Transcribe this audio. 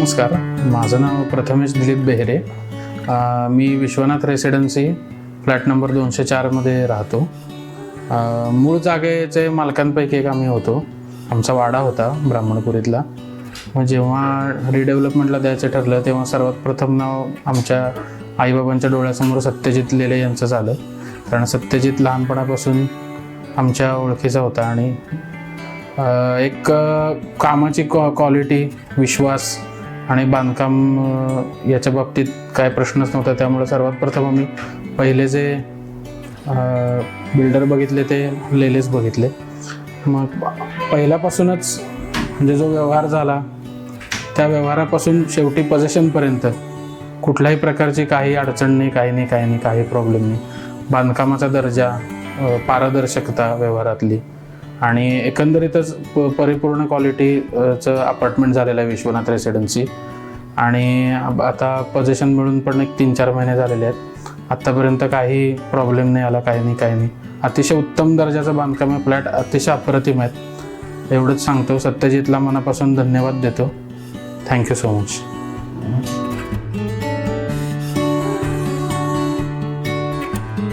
नमस्कार, माझं नाव प्रथमेश दिलीप बेहरे. मी Vishwanath residency flat number 204मध्ये राहतो. मूळ जागेचे मालकांपैकी एक आम्ही होतो. आमचा वाडा होता ब्राह्मणपुरीतला. मग जेव्हा रिडेव्हलपमेंटला द्यायचं ठरलं तेव्हा सर्वात प्रथम नाव आमच्या आईबाबांच्या डोळ्यासमोर सत्यजित लेले यांचं आलं. कारण सत्यजित लहानपणापासून आमच्या ओळखीचा होता आणि एक कामाची क्वालिटी, विश्वास आणि बांधकाम याच्या बाबतीत काय प्रश्नच नव्हता. त्यामुळे सर्वात प्रथम आम्ही पहिले जे बिल्डर बघितले ते लेलेच बघितले. मग पहिल्यापासूनच म्हणजे जो व्यवहार झाला त्या व्यवहारापासून शेवटी पोझिशनपर्यंत कुठल्याही प्रकारची काही अडचण नाही, काही प्रॉब्लेम नाही. बांधकामाचा दर्जा, पारदर्शकता व्यवहारातली आणि एकंदरीतच परिपूर्ण क्वालिटीचं अपार्टमेंट झालेलं आहे विश्वनाथ रेसिडेन्सी. आणि आता पोझिशन मिळून पण एक 3-4 महिने झालेले आहेत. आत्तापर्यंत काही प्रॉब्लेम नाही आला, काही नाही. अतिशय उत्तम दर्जाचं बांधकाम आहे. फ्लॅट अतिशय अप्रतिम आहेत. एवढंच सांगतो. सत्यजितला मनापासून धन्यवाद देतो. Thank you so much.